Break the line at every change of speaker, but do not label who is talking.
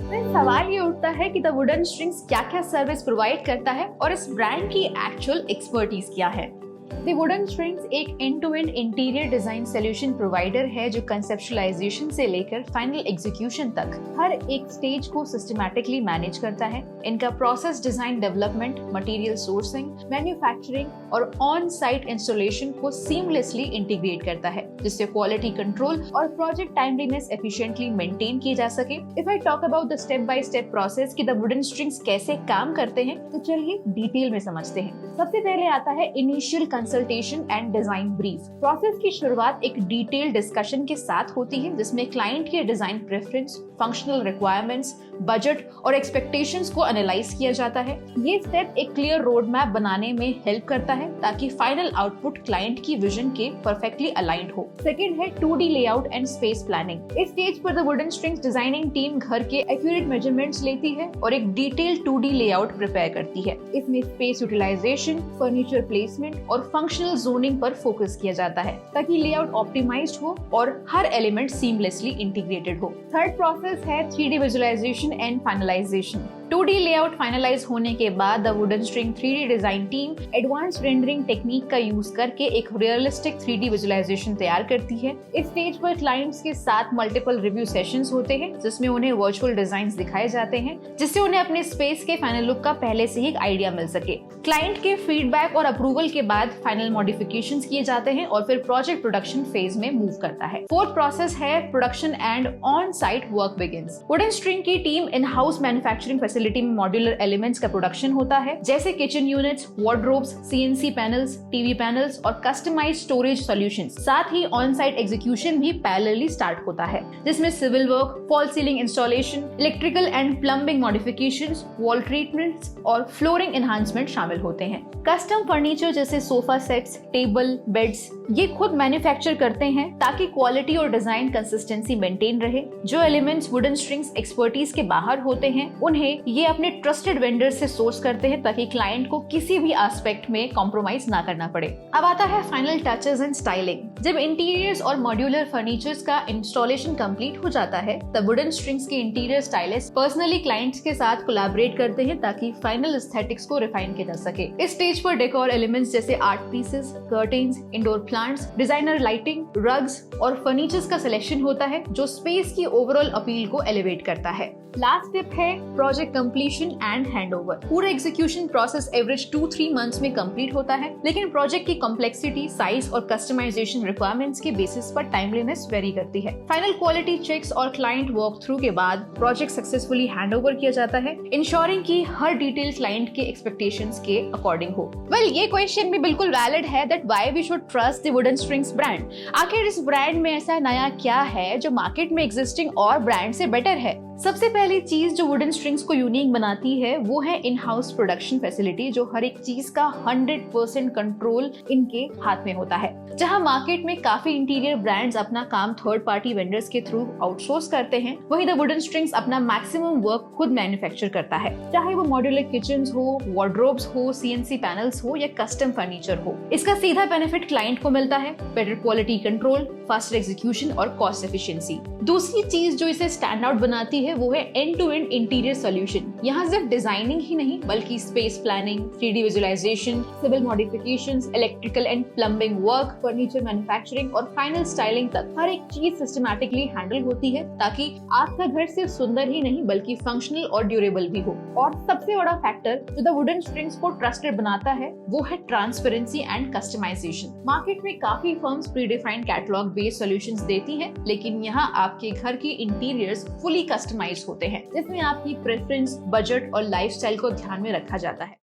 फिर सवाल ये उठता है कि द वुडन स्ट्रिंग्स क्या क्या सर्विस प्रोवाइड करता है और इस ब्रांड की एक्चुअल एक्सपर्टीज क्या है। द वुडन स्ट्रिंग्स एक end to end interior design solution provider है जो कंसेप्चुअलाइजेशन से लेकर फाइनल एग्जीक्यूशन तक हर एक स्टेज को सिस्टमैटिकली मैनेज करता है। इनका process design development, material sourcing, manufacturing और ऑन साइट इंस्टॉलेशन को सीमलेसली इंटीग्रेट करता है, जिससे क्वालिटी कंट्रोल और प्रोजेक्ट टाइमलीनेस एफिशिएंटली मेंटेन की जा सके। If I talk about the step by step process कि द वुडन स्ट्रिंग्स कैसे काम करते हैं, तो चलिए डिटेल में समझते हैं। सबसे पहले आता है initial consultation and design brief. Process की शुरुआत एक डिटेल डिस्कशन के साथ होती है, जिसमें क्लाइंट के design preference, functional requirements, budget और एक्सपेक्टेशंस को एनालाइज किया जाता है। ये स्टेप एक क्लियर रोड मैप बनाने में हेल्प करता है ताकि फाइनल आउटपुट क्लाइंट की विजन के परफेक्टली अलाइंड हो। सेकंड है 2D layout and space planning. इस स्टेज पर the wooden strings designing team घर के एक्यूरेट मेजरमेंट्स लेती है और एक डिटेल्ड 2D लेआउट प्रिपेयर करती है। इसमें स्पेस यूटिलाइजेशन, फर्नीचर प्लेसमेंट और फंक्शनल जोनिंग पर फोकस किया जाता है ताकि लेआउट ऑप्टिमाइज्ड हो और हर एलिमेंट सीमलेसली इंटीग्रेटेड हो। थर्ड प्रोसेस है 3D visualization and finalization. 2D layout finalize होने के बाद the wooden string 3D design team advance rendering technique का यूज करके एक रियलिस्टिक 3D विजुअलाइजेशन तैयार करती है। इस स्टेज पर क्लाइंट्स के साथ मल्टीपल रिव्यू सेशंस होते हैं, जिसमें उन्हें वर्चुअल डिजाइन्स दिखाए जाते हैं, जिससे उन्हें अपने स्पेस के फाइनल लुक का पहले से ही एक आइडिया मिल सके। क्लाइंट के फीडबैक और अप्रूवल के बाद फाइनल मॉडिफिकेशंस किए जाते हैं और फिर प्रोजेक्ट प्रोडक्शन फेज में मूव करता है। फोर्थ प्रोसेस है production and on site work begins. Wooden string की team in house manufacturing facility में मॉड्यूलर एलिमेंट्स का प्रोडक्शन होता है, जैसे kitchen units, wardrobes, CNC panels, TV panels और कस्टमाइज्ड स्टोरेज सॉल्यूशंस। साथ ही ऑन साइट एग्जीक्यूशन भी पैरेलली स्टार्ट होता है, जिसमें civil work, fall ceiling installation, electrical and plumbing modifications, wall treatments और फ्लोरिंग एनहांसमेंट शामिल होते हैं। कस्टम फर्नीचर जैसे सोफा सेट्स, टेबल, बेड्स ये खुद मैन्युफैक्चर करते हैं ताकि क्वालिटी और डिजाइन कंसिस्टेंसी मेंटेन रहे। जो एलिमेंट्स वुडन स्ट्रिंग्स एक्सपर्टीज के बाहर होते हैं, उन्हें ये अपने ट्रस्टेड वेंडर से सोर्स करते हैं ताकि क्लाइंट को किसी भी एस्पेक्ट में कॉम्प्रोमाइज ना करना पड़े। अब आता है फाइनल टचेस एंड स्टाइलिंग। जब इंटीरियर्स और मॉड्यूलर फर्नीचर्स का इंस्टॉलेशन कंप्लीट हो जाता है, तब वुडन स्ट्रिंग्स के इंटीरियर स्टाइलिस्ट पर्सनली क्लाइंट्स के साथ कोलैबोरेट करते हैं ताकि फाइनल एस्थेटिक्स को रिफाइन किया जा सके। इस स्टेज पर डेकोर एलिमेंट्स जैसे art pieces, curtains, indoor plants, designer lighting, rugs और फर्नीचर्स का सिलेक्शन होता है, जो स्पेस की ओवरऑल अपील को एलिवेट करता है। लास्ट स्टेप है प्रोजेक्ट कंप्लीशन एंड हैंडओवर। पूरा एग्जीक्यूशन प्रोसेस एवरेज 2-3 मंथ्स में कंप्लीट होता है, लेकिन प्रोजेक्ट की कॉम्प्लेक्सिटी, साइज और कस्टमाइजेशन रिक्वायरमेंट्स के बेसिस पर टाइमलीनेस वेरी करती है। फाइनल क्वालिटी चेक्स और क्लाइंट वॉक थ्रू के बाद प्रोजेक्ट सक्सेसफुली हैंडओवर किया जाता है, इंश्योरिंग कि हर डिटेल क्लाइंट के एक्सपेक्टेशंस के अकॉर्डिंग हो। ये क्वेश्चन भी बिल्कुल वैलिड है that why we should trust the wooden strings brand. आखिर इस ब्रांड में ऐसा नया क्या है जो मार्केट में एग्जिस्टिंग और ब्रांड से बेटर है? सबसे पहली चीज जो वुडन स्ट्रिंग्स को यूनिक बनाती है वो है इन हाउस प्रोडक्शन फैसिलिटी, जो हर एक चीज का 100% कंट्रोल इनके हाथ में होता है। जहां मार्केट में काफी इंटीरियर ब्रांड्स अपना काम थर्ड पार्टी वेंडर्स के थ्रू आउटसोर्स करते हैं, वहीं द वुडन स्ट्रिंग्स अपना मैक्सिमम वर्क खुद मैन्युफैक्चर करता है, चाहे वो मॉड्यूलर किचन्स हो, वार्डरोब्स हो, CNC पैनल्स हो या कस्टम फर्नीचर हो। इसका सीधा बेनिफिट क्लाइंट को मिलता है, better quality control, faster execution और कॉस्ट एफिशिएंसी। दूसरी चीज जो इसे स्टैंड आउट बनाती है वो है end to end interior solution. यहाँ सिर्फ डिजाइनिंग ही नहीं बल्कि space planning, 3D visualization, civil modifications, electrical and plumbing work, furniture manufacturing और फाइनल स्टाइलिंग तक हर एक चीज सिस्टमैटिकली हैंडल होती है ताकि आपका घर सिर्फ सुंदर ही नहीं बल्कि फंक्शनल और ड्यूरेबल भी हो। और सबसे बड़ा फैक्टर जो द वुडन स्ट्रिंग्स को ट्रस्टेड बनाता है वो है ट्रांसपेरेंसी एंड कस्टमाइजेशन। मार्केट में काफी firms predefined catalogue based solutions देती हैं, लेकिन यहाँ आपके घर के इंटीरियर्स फुली कस्टमाइज्ड होते हैं, जिसमें आपकी प्रेफरेंस, बजट और लाइफस्टाइल को ध्यान में रखा जाता है।